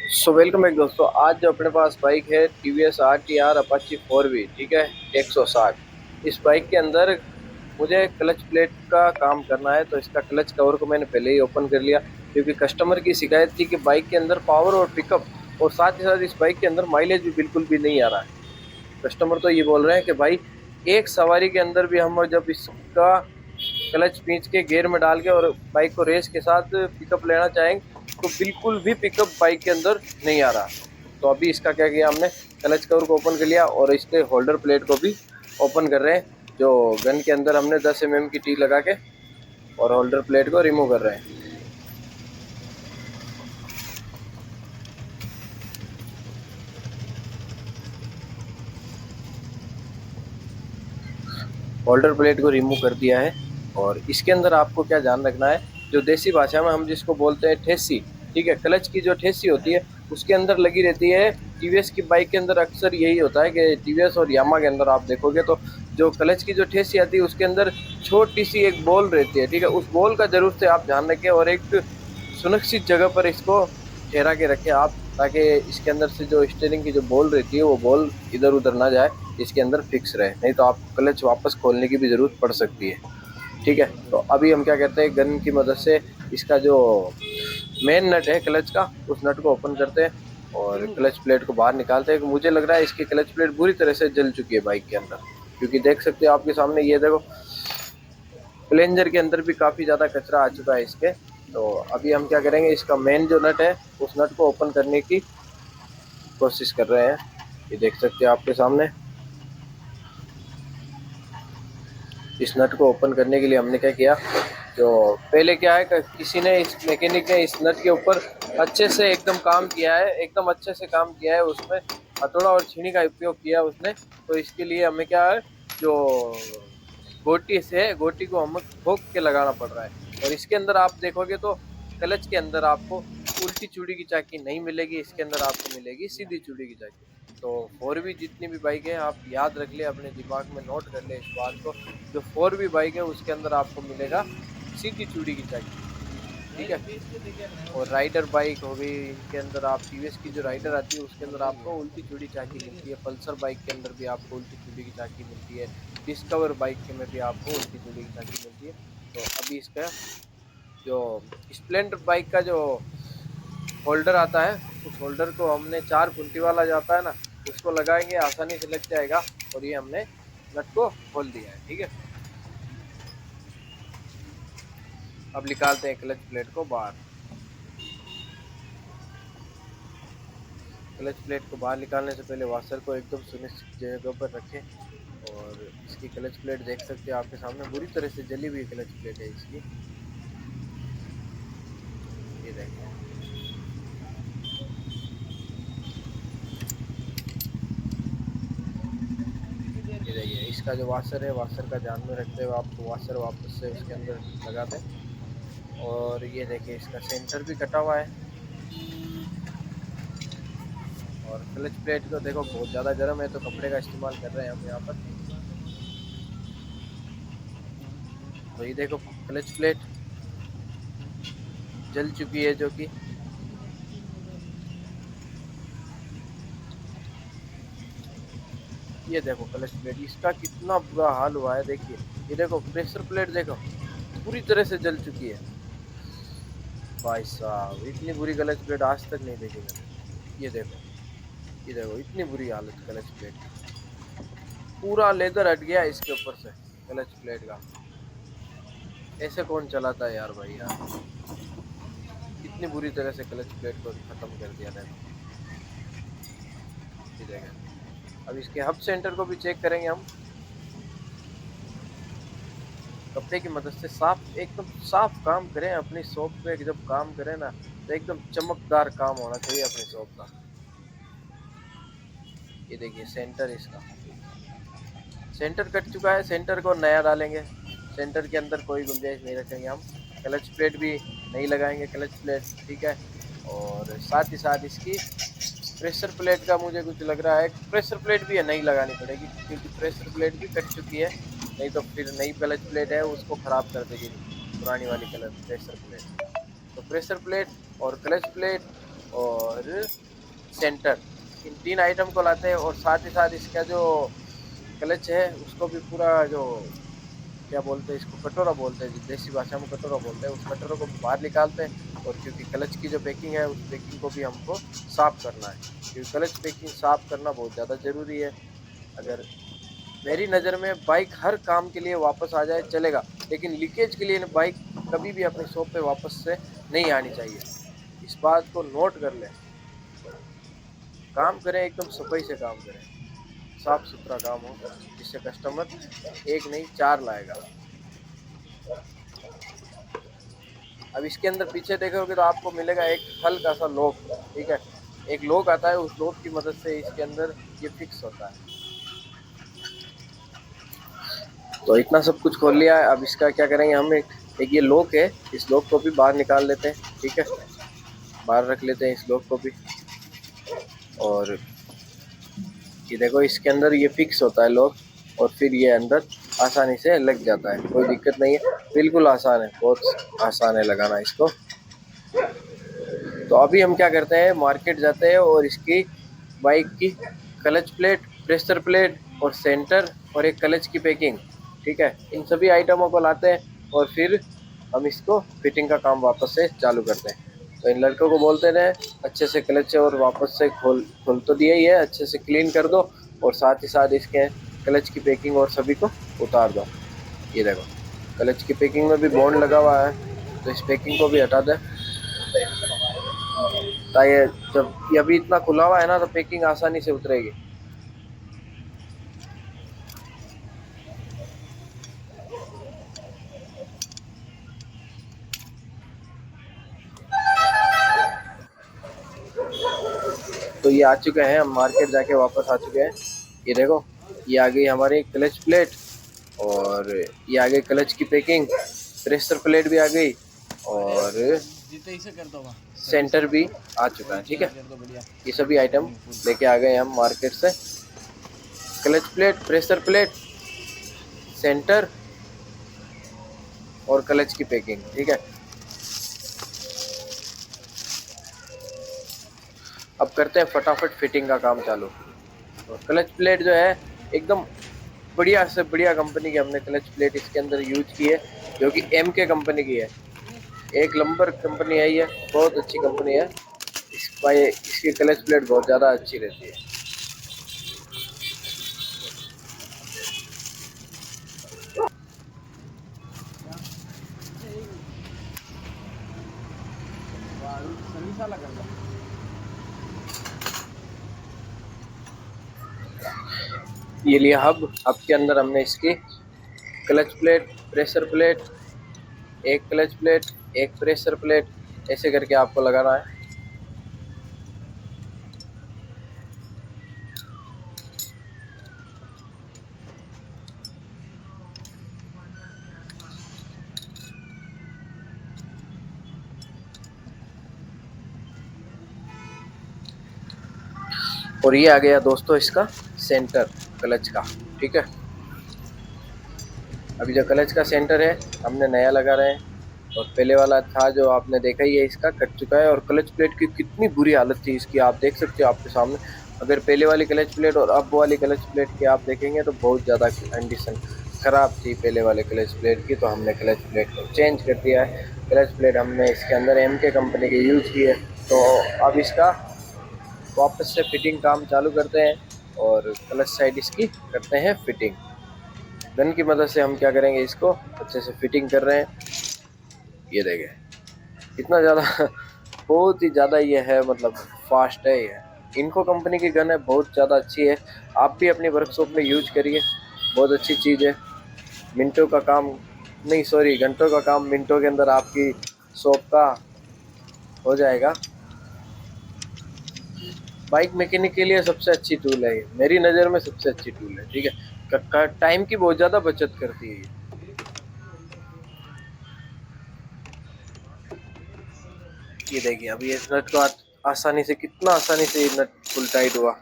So welcome back दोस्तों। आज जो अपने पास बाइक है टीवीएस आर अपाची 4V, ठीक है, 160। इस बाइक के अंदर मुझे क्लच प्लेट का काम करना है, तो इसका क्लच कवर को मैंने पहले ही ओपन कर लिया, क्योंकि कस्टमर की शिकायत थी कि बाइक के अंदर पावर और पिकअप और साथ ही साथ इस बाइक के अंदर माइलेज भी बिल्कुल भी नहीं आ रहा है। कस्टमर तो ये बोल रहे हैं कि भाई एक सवारी के अंदर भी हम जब इसका क्लच खींच के गियर में डाल के और बाइक को रेस के साथ पिकअप लेना चाहेंगे तो बिल्कुल भी पिकअप बाइक के अंदर नहीं आ रहा। तो अभी इसका क्या किया हमने, क्लच कवर को ओपन कर लिया और इसके होल्डर प्लेट को भी ओपन कर रहे हैं। जो गन के अंदर हमने 10 mm की टी लगा के और होल्डर प्लेट को रिमूव कर रहे हैं। होल्डर प्लेट को रिमूव कर दिया है। और इसके अंदर आपको क्या ध्यान रखना है, जो देसी भाषा में हम जिसको बोलते हैं ठेसी, ठीक है, क्लच की जो ठेसी होती है उसके अंदर लगी रहती है। टीवीएस की बाइक के अंदर अक्सर यही होता है कि टीवीएस और यामा के अंदर आप देखोगे तो जो क्लच की जो ठेसी आती है उसके अंदर छोटी सी एक बॉल रहती है, ठीक है। उस बॉल का जरूर से आप ध्यान रखें और एक सुरक्षित जगह पर इसको ठहरा के रखें आप, ताकि इसके अंदर से जो स्टीयरिंग की जो बॉल रहती है वो बॉल इधर उधर ना जाए, इसके अंदर फिक्स रहे, नहीं तो आपको क्लच वापस खोलने की भी ज़रूरत पड़ सकती है, ठीक है। तो अभी हम क्या कहते हैं, गन की मदद से इसका जो मेन नट है क्लच का, उस नट को ओपन करते हैं और क्लच प्लेट को बाहर निकालते हैं। मुझे लग रहा है इसकी क्लच प्लेट बुरी तरह से जल चुकी है बाइक के अंदर, क्योंकि देख सकते हो आपके सामने, ये देखो प्लेंजर के अंदर भी काफ़ी ज़्यादा कचरा आ चुका है इसके। तो अभी हम क्या करेंगे, इसका मेन जो नट है उस नट को ओपन करने की कोशिश कर रहे हैं। ये देख सकते हैं आपके सामने। इस नट को ओपन करने के लिए हमने क्या किया, जो पहले क्या है किसी ने, इस मैकेनिक ने इस नट के ऊपर अच्छे से एकदम काम किया है, एकदम अच्छे से काम किया है, उसमें हथौड़ा और छीनी का उपयोग किया उसने। तो इसके लिए हमें क्या है, जो गोटी से गोटी को हमें ठोक के लगाना पड़ रहा है। और इसके अंदर आप देखोगे तो क्लच के अंदर आपको उल्टी चूड़ी की चाकी नहीं मिलेगी, इसके अंदर आपको मिलेगी सीधी चूड़ी की चाकी। तो 4V जितनी भी बाइक है आप याद रख ले, अपने दिमाग में नोट कर ले इस बात को, जो 4V बाइक है उसके अंदर आपको मिलेगा सीधी चूड़ी की चाकी, ठीक है। और राइडर बाइक हो गई, इनके अंदर आप टीवीएस की जो राइडर आती है उसके अंदर आपको उल्टी चूड़ी चाकी मिलती है। पल्सर बाइक के अंदर भी आपको उल्टी चूड़ी की चाकी मिलती है। डिस्कवर बाइक के में भी आपको उल्टी चूड़ी की चाकी मिलती है। तो अभी इसका जो स्प्लेंडर बाइक का जो होल्डर आता है, उस होल्डर को हमने 4 खूंटी वाला जाता है ना, उसको लगाएंगे, आसानी से लग जाएगा। और ये हमने नट को खोल दिया है, ठीक है। अब निकालते हैं क्लच प्लेट को बाहर। क्लच प्लेट को बाहर निकालने से पहले वाशर को एकदम सुनिश्चित जगह पर रखें। और इसकी क्लच प्लेट देख सकते हैं आपके सामने, बुरी तरह से जली हुई क्लच प्लेट है इसकी, ये देखिए। ये देखिए इसका जो वाशर है, वाशर का ध्यान में रखते हुए आपको वाशर वापस से उसके अंदर लगा दें। और ये देखिए इसका सेंटर भी कटा हुआ है। और क्लच प्लेट को देखो बहुत ज़्यादा गर्म है, तो कपड़े का इस्तेमाल कर रहे हैं हम यहाँ पर। तो ये देखो क्लच प्लेट जल चुकी है, जो कि ये देखो क्लच प्लेट, इसका कितना बुरा हाल हुआ है। देखिए ये देखो प्रेशर प्लेट देखो पूरी तरह से जल चुकी है। भाई साहब इतनी बुरी क्लच प्लेट आज तक नहीं देखी मैंने। ये देखो, ये देखो इतनी बुरी हालत क्लच प्लेट की, पूरा लेदर हट गया इसके ऊपर से क्लच प्लेट का। ऐसे कौन चलाता है यार भाई यार, इतनी बुरी तरह से क्लच प्लेट को ख़त्म कर दिया था। ये देखें, अब इसके हब सेंटर को भी चेक करेंगे हम कपड़े की मदद से। साफ, एकदम साफ काम करें अपनी शॉप पे, जब काम करें ना तो एकदम चमकदार काम होना चाहिए अपनी शॉप का। ये देखिए सेंटर, इसका सेंटर कट चुका है, सेंटर को नया डालेंगे। सेंटर के अंदर कोई गुंजाइश नहीं रखेंगे हम। क्लच प्लेट भी नहीं लगाएंगे क्लच प्लेट, ठीक है। और साथ ही साथ इसकी प्रेशर प्लेट का मुझे कुछ लग रहा है, प्रेशर प्लेट भी है नहीं लगानी पड़ेगी, क्योंकि प्रेशर प्लेट भी कट चुकी है। नहीं तो फिर नई क्लच प्लेट है उसको ख़राब कर देगी पुरानी वाली कलर प्रेशर प्लेट। तो प्रेशर प्लेट और क्लच प्लेट और सेंटर, इन 3 आइटम को लाते हैं। और साथ ही साथ इसका जो क्लच है उसको भी पूरा, जो क्या बोलते हैं इसको, कटोरा बोलते हैं, देसी भाषा में कटोरा बोलते हैं, उस कटोरे को भी बाहर निकालते हैं। और क्योंकि क्लच की जो पैकिंग है उस पैकिंग को भी हमको साफ़ करना है, क्योंकि क्लच पैकिंग साफ़ करना बहुत ज़्यादा ज़रूरी है। अगर मेरी नज़र में बाइक हर काम के लिए वापस आ जाए चलेगा, लेकिन लीकेज के लिए बाइक कभी भी अपनी शॉप पे वापस से नहीं आनी चाहिए। इस बात को नोट कर लें। काम करें, एकदम सफाई से काम करें, साफ सुथरा काम हो, जिससे कस्टमर एक नहीं 4 लाएगा। अब इसके अंदर पीछे देखोगे तो आपको मिलेगा एक हल्का सा लॉक, ठीक है, एक लॉक आता है, उस लॉक की मदद से इसके अंदर ये फिक्स होता है। तो इतना सब कुछ खोल लिया है। अब इसका क्या करेंगे हम, एक ये लॉक है, इस लॉक को भी बाहर निकाल लेते हैं, ठीक है, बाहर रख लेते हैं इस लॉक को भी। और ये देखो इसके अंदर ये फिक्स होता है लॉक, और फिर ये अंदर आसानी से लग जाता है, कोई दिक्कत नहीं है, बिल्कुल आसान है, बहुत आसान है लगाना इसको। तो अभी हम क्या करते हैं, मार्केट जाते हैं और इसकी बाइक की क्लच प्लेट, प्रेशर प्लेट और सेंटर और एक क्लच की पैकिंग, ठीक है, इन सभी आइटमों को लाते हैं और फिर हम इसको फिटिंग का काम वापस से चालू करते हैं। तो इन लड़कों को बोलते रहे अच्छे से क्लच और वापस से खोल तो दिया ही है, अच्छे से क्लीन कर दो और साथ ही साथ इसके क्लच की पैकिंग और सभी को उतार दो। ये देखो क्लच की पैकिंग में भी बॉन्ड लगा हुआ है, तो इस पैकिंग को भी हटा दें, ताकि जब ये अभी इतना खुला हुआ है ना, तो पैकिंग आसानी से उतरेगी। तो ये आ चुके हैं, हम मार्केट जाके वापस आ चुके हैं। ये देखो ये आ गई हमारी क्लच प्लेट, और ये आ गई क्लच की पैकिंग, प्रेशर प्लेट भी आ गई, और सेंटर भी आ चुका है, ठीक है। ये सभी आइटम लेके आ गए हम मार्केट से, clutch plate, pressure plate, centre और क्लच की पैकिंग, ठीक है। अब करते हैं फटाफट फिटिंग का काम चालू। तो क्लच प्लेट जो है एकदम बढ़िया से बढ़िया कंपनी की हमने क्लच प्लेट इसके अंदर यूज की है, जो कि MK कंपनी की है, एक नंबर कंपनी है, ये बहुत अच्छी कंपनी है। इसकी क्लच प्लेट बहुत ज़्यादा अच्छी रहती है। ये लिया हब के अंदर हमने इसकी क्लच प्लेट, प्रेशर प्लेट, एक क्लच प्लेट, एक प्रेशर प्लेट, ऐसे करके आपको लगाना है। और ये आ गया दोस्तों इसका सेंटर क्लच का, ठीक है। अभी जो क्लच का सेंटर है हमने नया लगा रहे हैं, और पहले वाला था जो आपने देखा ही है, इसका कट चुका है। और क्लच प्लेट की कितनी बुरी हालत थी इसकी, आप देख सकते हो आपके सामने। अगर पहले वाली क्लच प्लेट और अब वाली क्लच प्लेट की आप देखेंगे तो बहुत ज़्यादा कंडीशन ख़राब थी पहले वाले क्लच प्लेट की। तो हमने क्लच प्लेट को चेंज कर दिया है, क्लच प्लेट हमने इसके अंदर MK कंपनी की यूज़ की है। तो अब इसका वापस से फिटिंग काम चालू करते हैं, और क्लच साइड इसकी करते हैं फिटिंग। गन की मदद से हम क्या करेंगे, इसको अच्छे से फिटिंग कर रहे हैं। ये देखें इतना ज़्यादा बहुत ही ज़्यादा ये है, मतलब फास्ट है ये। इनको कंपनी की गन है, बहुत ज़्यादा अच्छी है, आप भी अपनी वर्कशॉप में यूज करिए, बहुत अच्छी चीज़ है। मिनटों का काम नहीं, सॉरी, घंटों का काम मिनटों के अंदर आपकी शॉप का हो जाएगा। बाइक मैकेनिक के लिए सबसे अच्छी टूल है ये, मेरी नज़र में सबसे अच्छी टूल है, ठीक है। टाइम की बहुत ज़्यादा बचत करती है ये देखिए अभी इस नट को आसानी से, कितना आसानी से ये नट फुल टाइट हुआ,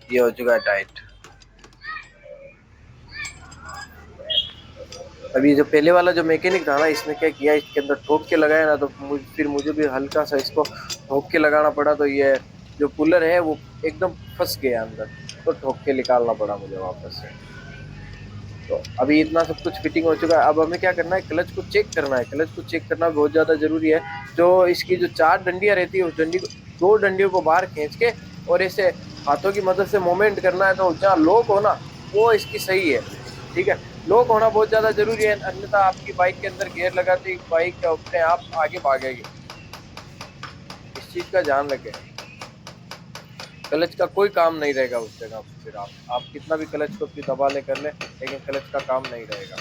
ये हो चुका है टाइट। अभी जो पहले वाला जो मैकेनिक था ना, इसने क्या किया, इसके अंदर ठोक के लगाया ना, तो फिर मुझे भी हल्का सा इसको ठोक के लगाना पड़ा, तो ये जो कूलर है वो एकदम फंस गया अंदर, तो ठोक के निकालना पड़ा मुझे वापस से। तो अभी इतना सब कुछ फिटिंग हो चुका है, अब हमें क्या करना है, क्लच को चेक करना है। क्लच को चेक करना बहुत ज़्यादा ज़रूरी है। जो इसकी जो 4 डंडियाँ रहती है, उस डंडी को 2 डंडियों को बाहर खींच के और ऐसे हाथों की मदद से मूवमेंट करना है, तो जहाँ लॉक हो ना वो इसकी सही है, ठीक है। लॉक होना बहुत ज़्यादा ज़रूरी है, अन्यथा आपकी बाइक के अंदर गियर लगाते ही बाइक अपने आप आगे भागेगी। इस चीज़ का ध्यान रखें। क्लच का कोई काम नहीं रहेगा उस जगह पर, फिर आप कितना भी क्लच को भी दबा ले कर ले, लेकिन क्लच का काम नहीं रहेगा।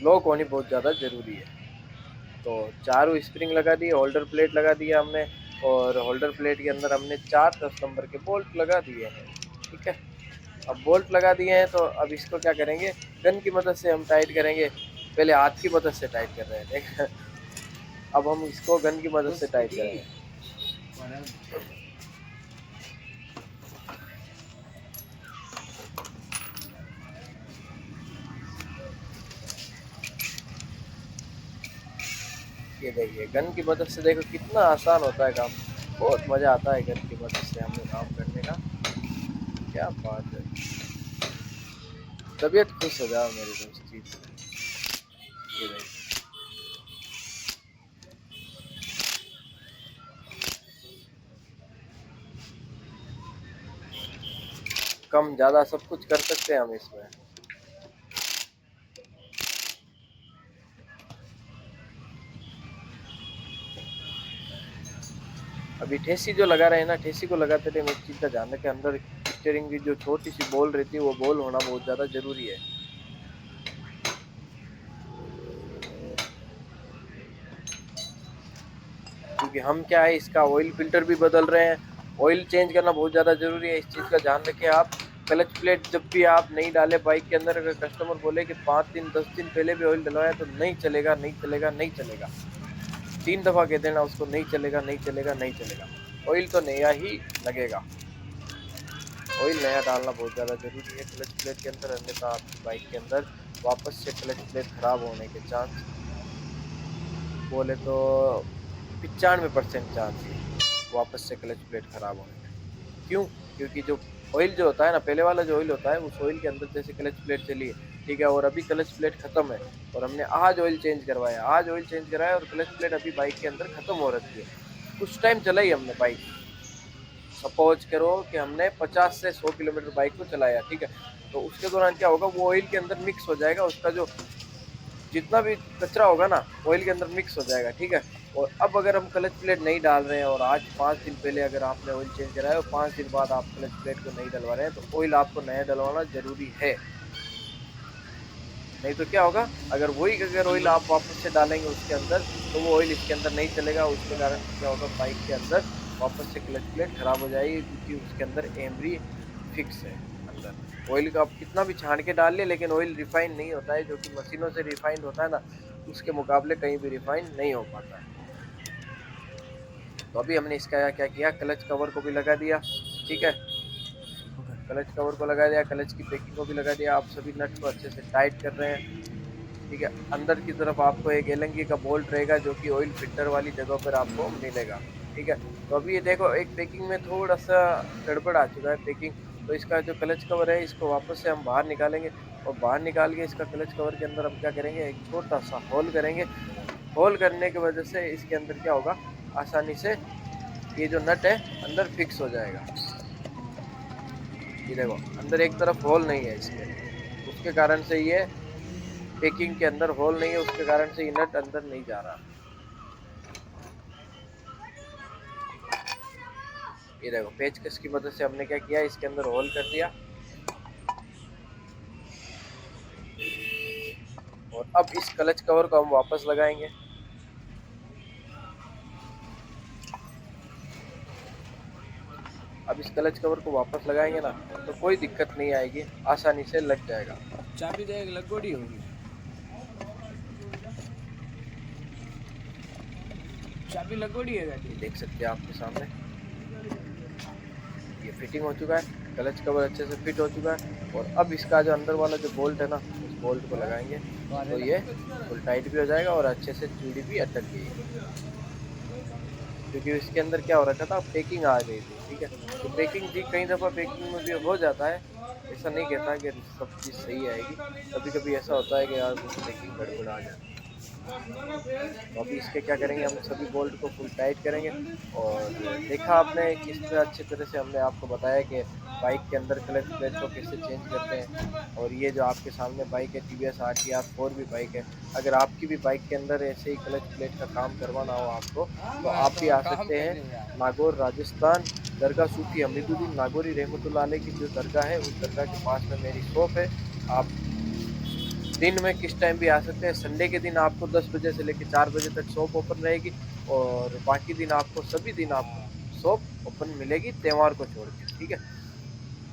लॉक होनी बहुत ज़्यादा ज़रूरी है। तो चारों स्प्रिंग लगा दिए, होल्डर प्लेट लगा दिया हमने, और होल्डर प्लेट के अंदर हमने 4 10 नंबर के बोल्ट लगा दिए हैं, ठीक है। अब बोल्ट लगा दिए हैं, तो अब इसको क्या करेंगे, गन की मदद से हम टाइट करेंगे। पहले हाथ की मदद से टाइट कर रहे हैं, देख। अब हम इसको गन की मदद से टाइट करेंगे। ये देखिए, गन की मदद से देखो कितना आसान होता है काम। बहुत मज़ा आता है गन की मदद से हमें काम करने का। क्या बात है, तबीयत खुश हो जाओ मेरी दोस्त चीज़ से। ये देखिए, कम ज़्यादा सब कुछ कर सकते हैं हम इसमें। अभी ठेसी जो लगा रहे हैं ना, ठेसी को लगाते टाइम एक चीज़ का ध्यान रखें, अंदर स्टीयरिंग की जो छोटी सी बॉल रहती है, वो बॉल होना बहुत ज़्यादा ज़रूरी है। क्योंकि हम क्या है, इसका ऑयल फिल्टर भी बदल रहे हैं, ऑयल चेंज करना बहुत ज़्यादा ज़रूरी है। इस चीज़ का ध्यान रखें आप। क्लच प्लेट जब भी आप नहीं डालें बाइक के अंदर, अगर कस्टमर बोले कि 5 दिन 10 दिन पहले भी ऑयल डलवाया, तो नहीं चलेगा, नहीं चलेगा, नहीं चलेगा। 3 दफ़ा कह देना उसको, नहीं चलेगा, नहीं चलेगा, नहीं चलेगा। ऑयल तो नया ही लगेगा। ऑयल नया डालना बहुत ज़्यादा ज़रूरी है क्लच प्लेट के अंदर, अन्यथा आपकी बाइक के अंदर वापस से क्लच प्लेट ख़राब होने के चांस बोले तो 95% चांस है वापस से क्लच प्लेट ख़राब होने के। क्यों? क्योंकि जो ऑयल जो होता है ना, पहले वाला जो ऑयल होता है, उस ऑयल के अंदर जैसे क्लच प्लेट चली है, ठीक है, और अभी क्लच प्लेट ख़त्म है, और हमने आज ऑयल चेंज करवाया, आज ऑयल चेंज कराया, और क्लच प्लेट अभी बाइक के अंदर ख़त्म हो रखी है। कुछ टाइम चलाई हमने बाइक, सपोज करो कि हमने 50 से 100 किलोमीटर बाइक को चलाया, ठीक है। तो उसके दौरान क्या होगा, वो ऑयल के अंदर मिक्स हो जाएगा, उसका जो जितना भी कचरा होगा ना, ऑयल के अंदर मिक्स हो जाएगा, ठीक है। और अब अगर हम क्लच प्लेट नहीं डाल रहे हैं, और आज 5 दिन पहले अगर आपने ऑयल चेंज कराया और 5 दिन बाद आप क्लच प्लेट को नहीं डलवा रहे हैं, तो ऑयल आपको नया डलवाना ज़रूरी है। नहीं तो क्या होगा, अगर ऑयल आप वापस से डालेंगे उसके अंदर, तो वो ऑयल इसके अंदर नहीं चलेगा। उसके कारण क्या होगा, बाइक के अंदर वापस से क्लच प्लेट ख़राब हो जाएगी, क्योंकि उसके अंदर एमरी फिक्स है अंदर। ऑयल का आप कितना भी छान के डाल ले, लेकिन ऑयल रिफाइन नहीं होता है, जो कि मशीनों से रिफाइंड होता है ना, उसके मुकाबले कहीं भी रिफाइन नहीं हो पाता है। तो अभी हमने इसका क्या किया, क्लच कवर को भी लगा दिया, ठीक है। क्लच कवर को लगा दिया, क्लच की पैकिंग को भी लगा दिया। आप सभी नट को अच्छे से टाइट कर रहे हैं, ठीक है। अंदर की तरफ आपको एक एलंगी का बोल्ट रहेगा, जो कि ऑयल फिल्टर वाली जगह पर आपको मिलेगा, ठीक है। तो अभी ये देखो, एक पैकिंग में थोड़ा सा गड़बड़ आ चुका है पैकिंग, तो इसका जो क्लच कवर है, इसको वापस से हम बाहर निकालेंगे, और बाहर निकाल के इसका क्लच कवर के अंदर हम क्या करेंगे, एक छोटा सा होल करेंगे। होल करने की वजह से इसके अंदर क्या होगा, आसानी से ये जो नट है अंदर फिक्स हो जाएगा। ये देखो, अंदर एक तरफ होल नहीं है इसके, उसके कारण से ये पैकिंग के अंदर होल नहीं है, उसके कारण से ये नट अंदर नहीं जा रहा। ये देखो, पेचकस की मदद से हमने क्या किया, इसके अंदर होल कर दिया। और अब इस क्लच कवर को हम वापस लगाएंगे। अब इस क्लच कवर को वापस लगाएंगे ना, तो कोई दिक्कत नहीं आएगी, आसानी से लग जाएगा। चाबी तो एक लगोड़ी होगी, चाबी लगोड़ी है गाड़ी। देख सकते हैं आपके सामने ये फिटिंग हो चुका है। क्लच कवर अच्छे से फिट हो चुका है। और अब इसका जो अंदर वाला जो बोल्ट है ना, उस बोल्ट को लगाएंगे तो ये फुल टाइट भी हो जाएगा और अच्छे से चूड़ी भी अटक गई है। क्योंकि इसके अंदर क्या हो रखा था, पैकिंग आ गई थी, ठीक है। तो पैकिंग थी, कई दफ़ा पैकिंग में भी हो जाता है, ऐसा नहीं कहता कि सब चीज़ सही आएगी, कभी कभी ऐसा होता है कि यार कुछ पैकिंग गड़बड़ आ जाती है। तो अभी इसके क्या करेंगे, हम सभी बोल्ट को फुल टाइट करेंगे। और देखा आपने किस तरह अच्छे तरह से हमने आपको बताया कि बाइक के अंदर क्लच प्लेट को कैसे चेंज करते हैं। और ये जो आपके सामने बाइक है TVS RTR 4 भी बाइक है, अगर आपकी भी बाइक के अंदर ऐसे ही क्लच प्लेट का काम करवाना हो आपको, तो आप भी आ सकते हैं नागौर राजस्थान, दरगाह सूफी हमीदुद्दीन नागौरी रहमतुल्लाह अलैह की जो दरगाह है, उस दरगाह के पास में मेरी शॉप है। आप दिन में किस टाइम भी आ सकते हैं। संडे के दिन आपको 10 बजे से लेकर 4 बजे तक शॉप ओपन रहेगी और बाकी दिन आपको सभी दिन आपको शॉप ओपन मिलेगी, त्यौहार को छोड़ के, ठीक है।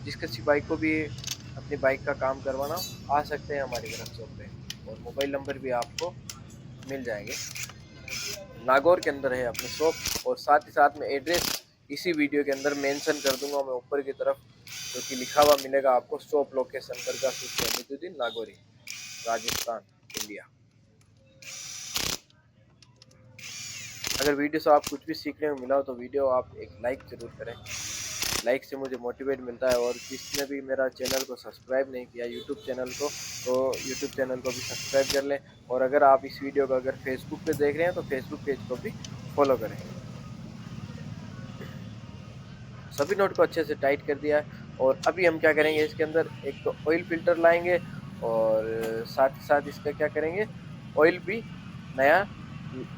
जिस किसी बाइक को भी अपनी बाइक का काम करवाना आ सकते हैं हमारी वर्कशॉप पे। और मोबाइल नंबर भी आपको मिल जाएंगे। नागौर के अंदर है अपनी शॉप। और साथ ही साथ में एड्रेस इसी वीडियो के अंदर मेंशन कर दूंगा मैं ऊपर की तरफ, जो कि लिखा हुआ मिलेगा आपको, शॉप लोकेशन दरगाह सूफी हमीदुद्दीन नागौरी, राजस्थान, इंडिया। अगर वीडियो से आप कुछ भी सीखने को मिला हो तो वीडियो आप एक लाइक ज़रूर करें। लाइक से मुझे मोटिवेट मिलता है। और जिसने भी मेरा चैनल को सब्सक्राइब नहीं किया, यूट्यूब चैनल को, तो यूट्यूब चैनल को भी सब्सक्राइब कर लें। और अगर आप इस वीडियो को अगर फेसबुक पे देख रहे हैं तो फेसबुक पेज को भी फॉलो करें। सभी नोट को अच्छे से टाइट कर दिया है। और अभी हम क्या करेंगे, इसके अंदर एक तो ऑयल फिल्टर लाएंगे और साथ ही साथ इसका क्या करेंगे, ऑयल भी नया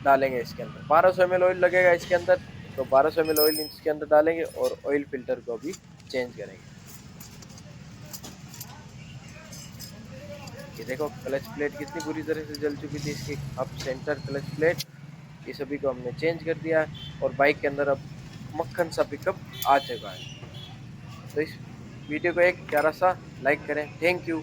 डालेंगे इसके अंदर। 1200 ml ऑयल लगेगा इसके अंदर, तो 1200 ml ऑयल इसके अंदर डालेंगे और ऑयल फिल्टर को भी चेंज करेंगे। ये देखो क्लच प्लेट कितनी बुरी तरह से जल चुकी थी इसकी, अब सेंटर क्लच प्लेट, ये सभी को हमने चेंज कर दिया है। और बाइक के अंदर अब मक्खन सा पिकअप आ चुका है। तो इस वीडियो को एक प्यारा सा लाइक करें। Thank you.